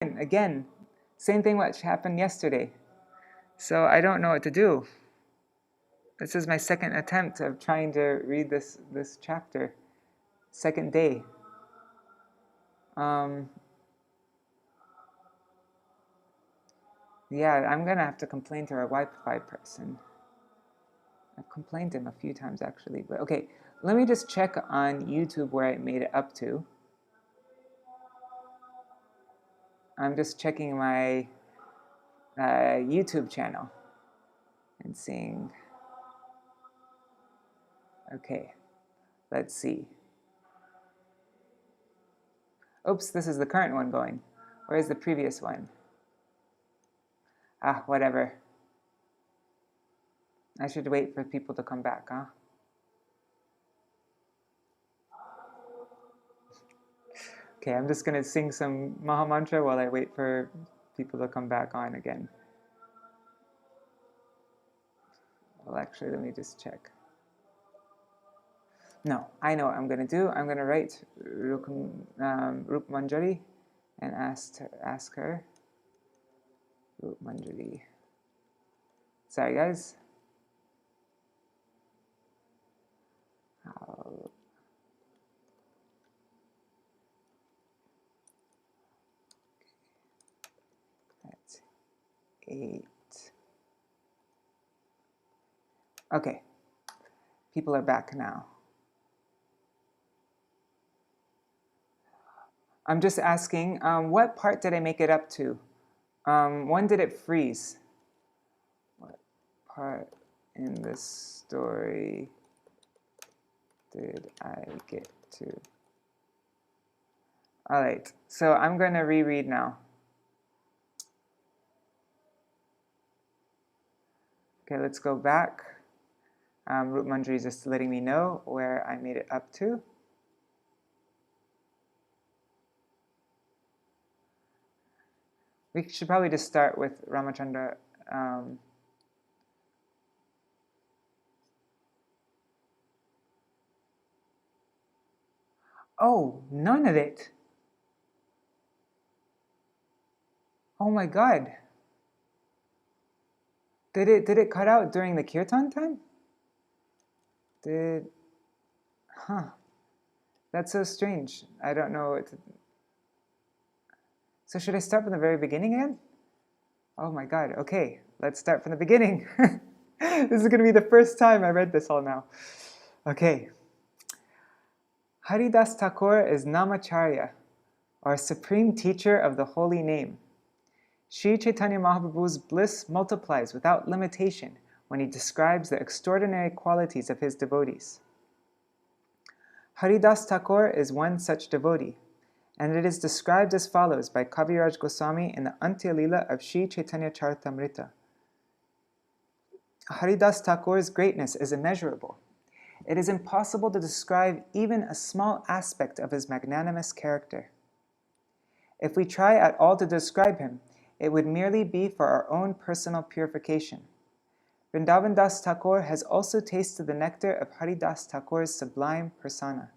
again, same thing which happened yesterday. So I don't know what to do. This is my second attempt of trying to read this chapter. Second day. Yeah, I'm gonna have to complain to our Wi-Fi person. I've complained to him a few times actually, but okay. Let me just check on YouTube where I made it up to. I'm just checking my YouTube channel and seeing. Okay, let's see. Oops, this is the current one going. Where's the previous one? Ah, whatever. I should wait for people to come back, huh? Okay, I'm just going to sing some Maha Mantra while I wait for people to come back on again. Well, actually, let me just check. No, I know what I'm going to do. I'm going to write Rup Manjari and ask her. Rup Manjari. Sorry, guys. That's 8. Okay. People are back now. I'm just asking, what part did I make it up to? When did it freeze? What part in this story did I get to? All right, so I'm going to reread now. Okay, let's go back. Rup Manjari is just letting me know where I made it up to. We should probably just start with Ramachandra. Oh, none of it. Oh my God. Did it cut out during the kirtan time? That's so strange. I don't know what to... So should I start from the very beginning again? Oh my God, okay, let's start from the beginning. This is going to be the first time I read this all now. Okay. Haridāsa Ṭhākura is Nāmācārya, or supreme teacher of the holy name. Sri Chaitanya Mahaprabhu's bliss multiplies without limitation when he describes the extraordinary qualities of his devotees. Haridāsa Ṭhākura is one such devotee, and it is described as follows by Kaviraj Gosvāmī in the Antya Lila of Sri Chaitanya Charitamrita. Haridāsa Ṭhākura's greatness is immeasurable. It is impossible to describe even a small aspect of his magnanimous character. If we try at all to describe him, it would merely be for our own personal purification. Vrindavan Das Thakur has also tasted the nectar of Haridāsa Thakur's sublime persona.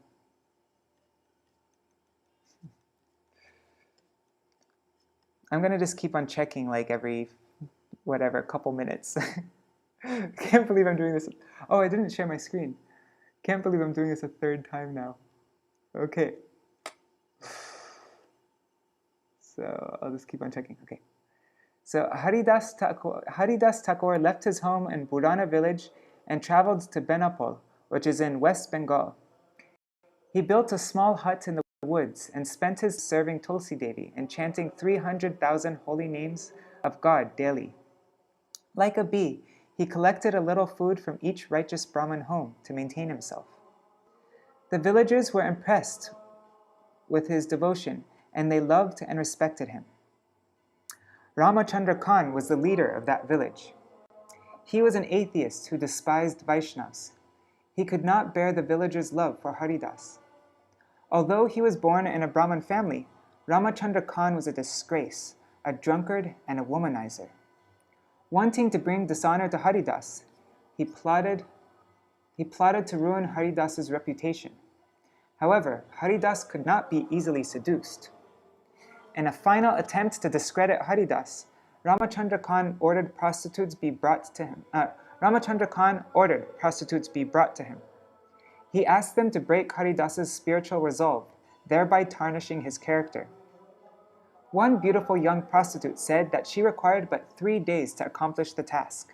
I'm going to just keep on checking like every, couple minutes. Can't believe I'm doing this. Oh, I didn't share my screen. Can't believe I'm doing this a third time now. Okay. So I'll just keep on checking. Okay. So Haridāsa Thakur left his home in Burana village and traveled to Benapol, which is in West Bengal. He built a small hut in the woods and spent his serving Tulsi Devi and chanting 300,000 holy names of God daily. Like a bee, he collected a little food from each righteous Brahmin home to maintain himself. The villagers were impressed with his devotion, and they loved and respected him. Ramachandra Khan was the leader of that village. He was an atheist who despised Vaishnavas. He could not bear the villagers' love for Haridāsa. Although he was born in a Brahmin family, Ramachandra Khan was a disgrace, a drunkard, and a womanizer. Wanting to bring dishonor to Haridāsa, he plotted to ruin Haridāsa's reputation. However, Haridāsa could not be easily seduced. In a final attempt to discredit Haridāsa, Ramachandra Khan ordered prostitutes be brought to him. He asked them to break Haridāsa's spiritual resolve, thereby tarnishing his character. One beautiful young prostitute said that she required but 3 days to accomplish the task.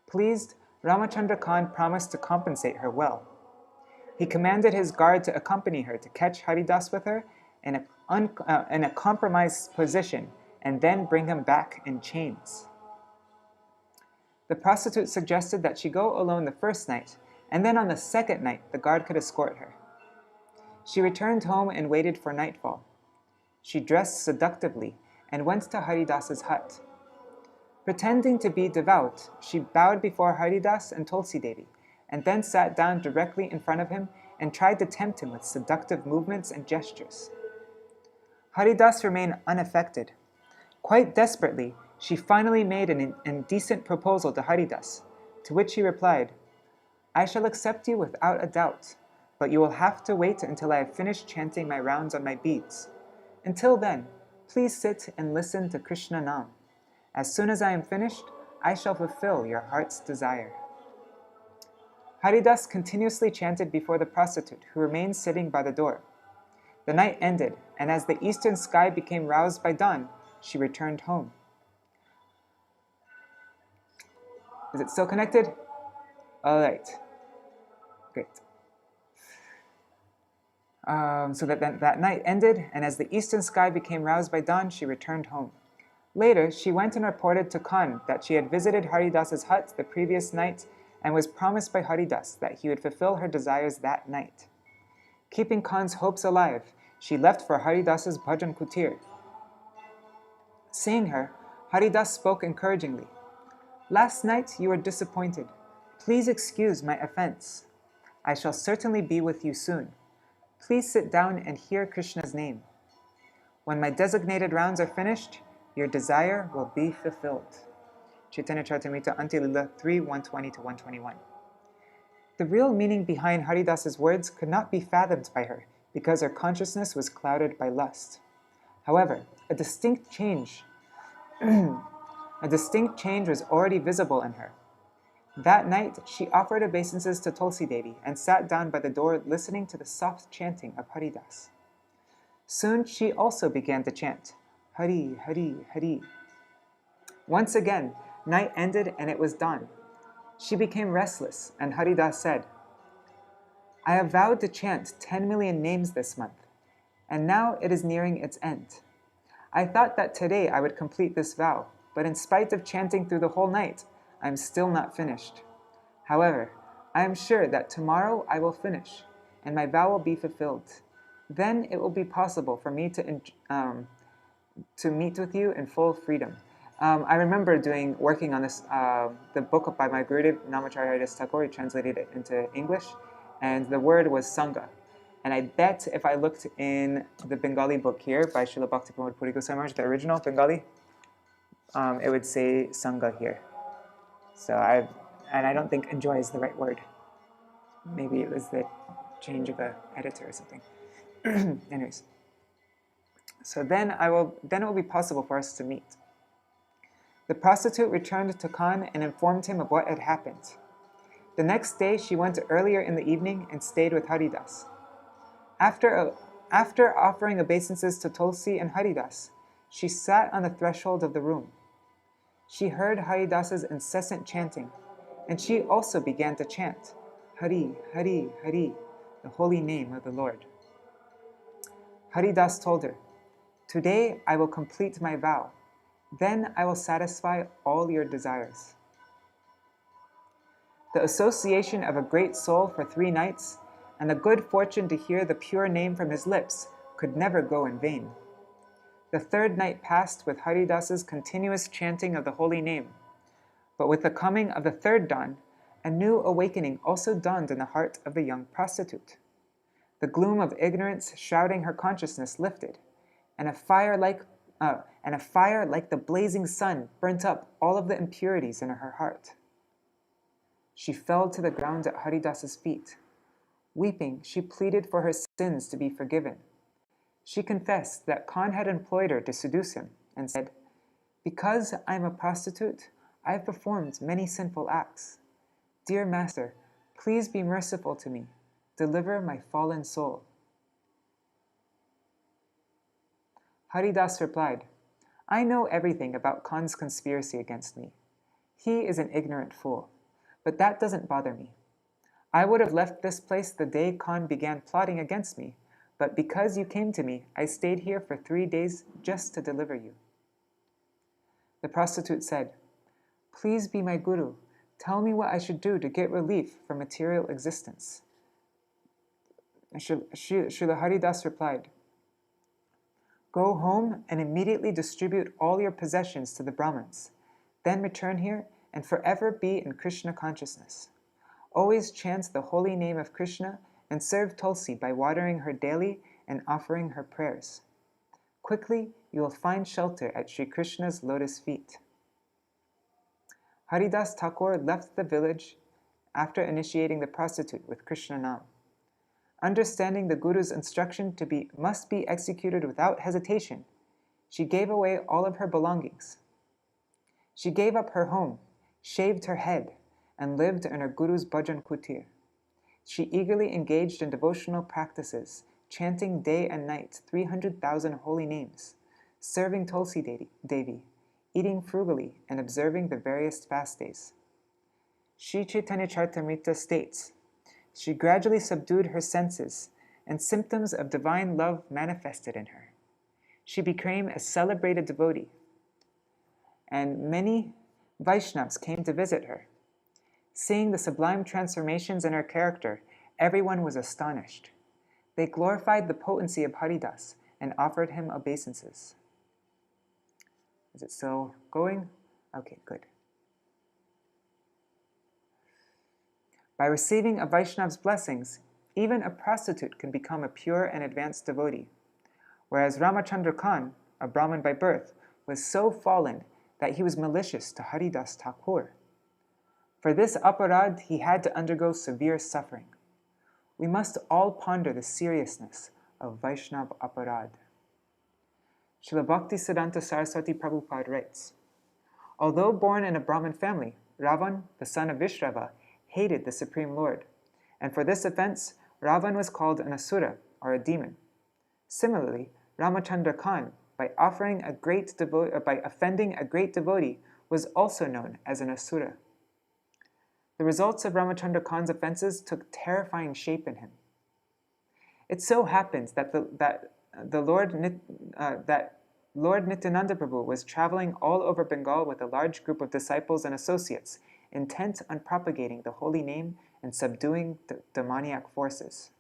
Pleased, Ramachandra Khan promised to compensate her well. He commanded his guard to accompany her to catch Haridāsa with her in a compromised position and then bring him back in chains. The prostitute suggested that she go alone the first night, and then on the second night the guard could escort her. She returned home and waited for nightfall. She dressed seductively and went to Haridāsa's hut. Pretending to be devout, she bowed before Haridāsa and Tulsi Devi, and then sat down directly in front of him and tried to tempt him with seductive movements and gestures. Haridāsa remained unaffected. Quite desperately, she finally made an indecent proposal to Haridāsa, to which he replied, "I shall accept you without a doubt, but you will have to wait until I have finished chanting my rounds on my beads. Until then, please sit and listen to Krishna Nam. As soon as I am finished, I shall fulfill your heart's desire." Haridāsa continuously chanted before the prostitute, who remained sitting by the door. The night ended, and as the eastern sky became roused by dawn, she returned home. Is it still connected? All right. Great. So that night ended, and as the eastern sky became roused by dawn, she returned home. Later, she went and reported to Khan that she had visited Haridāsa's hut the previous night and was promised by Haridāsa that he would fulfill her desires that night. Keeping Khan's hopes alive, she left for Haridāsa's bhajan kutir. Seeing her, Haridāsa spoke encouragingly. "Last night you were disappointed. Please excuse my offense. I shall certainly be with you soon. Please sit down and hear Krishna's name. When my designated rounds are finished, your desire will be fulfilled." Chaitanya Charitamrita Antilila 3, 120 to 121. The real meaning behind Haridāsa's words could not be fathomed by her because her consciousness was clouded by lust. However, a distinct change was already visible in her. That night, she offered obeisances to Tulsi Devi and sat down by the door listening to the soft chanting of Haridāsa. Soon she also began to chant, "Hari, Hari, Hari." Once again, night ended and it was dawn. She became restless, and Haridāsa said, "I have vowed to chant 10 million names this month, and now it is nearing its end. I thought that today I would complete this vow, but in spite of chanting through the whole night, I am still not finished. However, I am sure that tomorrow I will finish, and my vow will be fulfilled. Then it will be possible for me to meet with you in full freedom." I remember working on this, the book by my Gurudev, Nāmācārya Ṭhākura. He translated it into English, and the word was Sangha. And I bet if I looked in the Bengali book here by Śrīla Bhakti Pramoda Purī Gosvāmī, the original Bengali, it would say Sangha here. So I don't think enjoy is the right word. Maybe it was the change of an editor or something. Anyways, so then it will be possible for us to meet. The prostitute returned to Khan and informed him of what had happened. The next day, she went earlier in the evening and stayed with Haridāsa. After offering obeisances to Tulsi and Haridāsa, she sat on the threshold of the room. She heard Haridāsa's incessant chanting, and she also began to chant, "Hari, Hari, Hari," the holy name of the Lord. Haridāsa told her, "Today I will complete my vow. Then I will satisfy all your desires." The association of a great soul for 3 nights and the good fortune to hear the pure name from his lips could never go in vain. The 3rd night passed with Haridāsa's continuous chanting of the holy name, but with the coming of the 3rd dawn, a new awakening also dawned in the heart of the young prostitute. The gloom of ignorance shrouding her consciousness lifted, and a fire like the blazing sun burnt up all of the impurities in her heart. She fell to the ground at Haridāsa's feet. Weeping, she pleaded for her sins to be forgiven. She confessed that Khan had employed her to seduce him and said, "Because I am a prostitute, I have performed many sinful acts. Dear Master, please be merciful to me. Deliver my fallen soul." Haridāsa replied, "I know everything about Khan's conspiracy against me. He is an ignorant fool, but that doesn't bother me. I would have left this place the day Khan began plotting against me, but because you came to me, I stayed here for 3 days just to deliver you." The prostitute said, "Please be my guru. Tell me what I should do to get relief from material existence." Śrīla Haridāsa replied, "Go home and immediately distribute all your possessions to the Brahmins. Then return here and forever be in Krishna consciousness. Always chant the holy name of Krishna and serve Tulsi by watering her daily and offering her prayers. Quickly, you will find shelter at Sri Krishna's lotus feet." Haridāsa Ṭhākura left the village after initiating the prostitute with Krishna Nam. Understanding the Guru's instruction must be executed without hesitation, she gave away all of her belongings. She gave up her home, shaved her head, and lived in her Guru's bhajan kutir. She eagerly engaged in devotional practices, chanting day and night 300,000 holy names, serving Tulsi Devi, eating frugally, and observing the various fast days. Sri Chaitanya Charitamrita states, she gradually subdued her senses, and symptoms of divine love manifested in her. She became a celebrated devotee, and many Vaishnavas came to visit her. Seeing the sublime transformations in her character, everyone was astonished. They glorified the potency of Haridāsa and offered him obeisances. Is it still going? Okay, good. By receiving a Vaishnava's blessings, even a prostitute can become a pure and advanced devotee, whereas Ramachandra Khan, a Brahmin by birth, was so fallen that he was malicious to Haridāsa Ṭhākura. For this aparadh, he had to undergo severe suffering. We must all ponder the seriousness of Vaishnava aparadh. Srila Bhaktisiddhanta Saraswati Prabhupada writes, although born in a Brahmin family, Ravan, the son of Vishrava, hated the Supreme Lord, and for this offense, Ravan was called an asura, or a demon. Similarly, Ramachandra Khan, by offending a great devotee, was also known as an asura. The results of Ramachandra Khan's offenses took terrifying shape in him. It so happens that Lord Nityananda Prabhu was traveling all over Bengal with a large group of disciples and associates, intent on propagating the holy name and subduing the demoniac forces.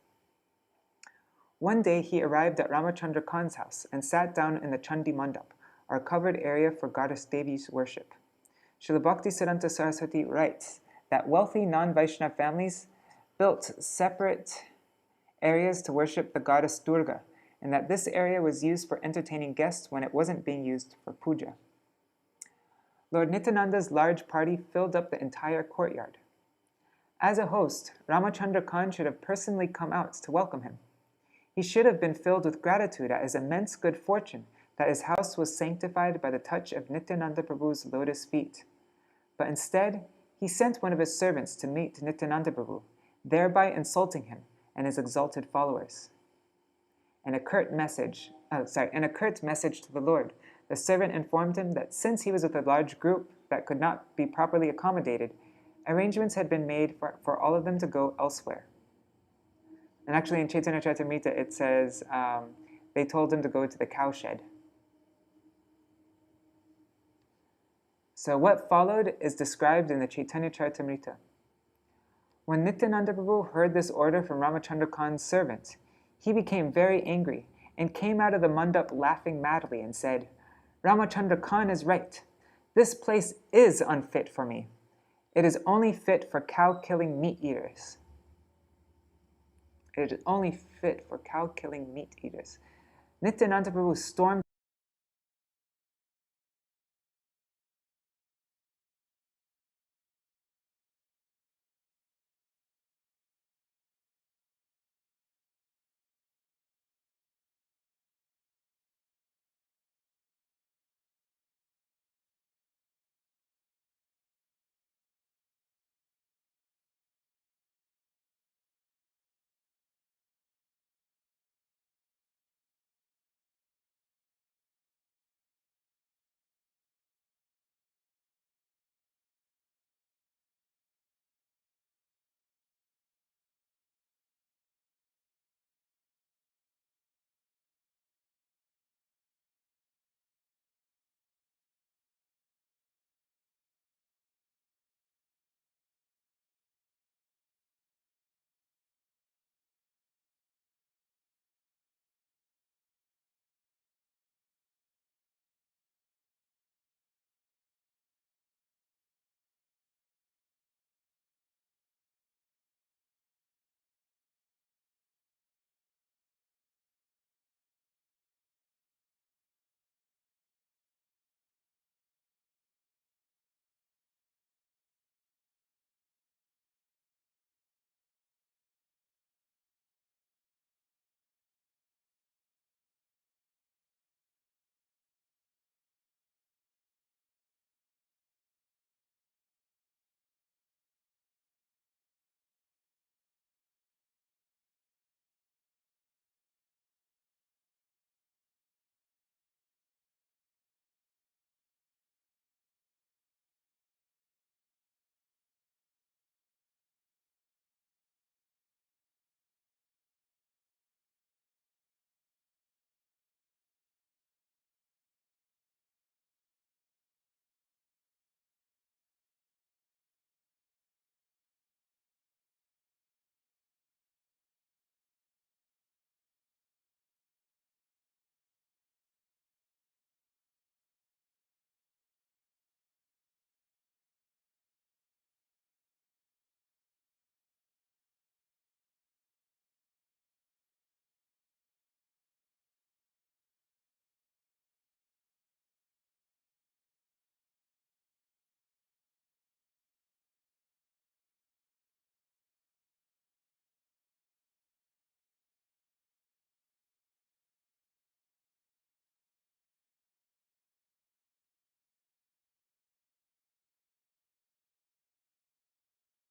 One day he arrived at Ramachandra Khan's house and sat down in the Chandi Mandap, or covered area for goddess Devi's worship. Srila Bhaktisiddhanta Saraswati writes that wealthy non-Vaishnava families built separate areas to worship the goddess Durga, and that this area was used for entertaining guests when it wasn't being used for puja. Lord Nityananda's large party filled up the entire courtyard. As a host, Ramachandra Khan should have personally come out to welcome him. He should have been filled with gratitude at his immense good fortune that his house was sanctified by the touch of Nityananda Prabhu's lotus feet. But instead, he sent one of his servants to meet Nityananda Prabhu, thereby insulting him and his exalted followers. In a curt message to the Lord, the servant informed him that since he was with a large group that could not be properly accommodated, arrangements had been made for all of them to go elsewhere. And actually in Chaitanya Charitamrita it says they told him to go to the cowshed. So what followed is described in the Chaitanya Charitamrita. When Nityananda Prabhu heard this order from Ramachandra Khan's servant, he became very angry and came out of the mandap laughing madly and said, "Ramachandra Khan is right. This place is unfit for me. It is only fit for cow-killing meat-eaters." It is only fit for cow-killing meat-eaters. Nityananda Prabhu stormed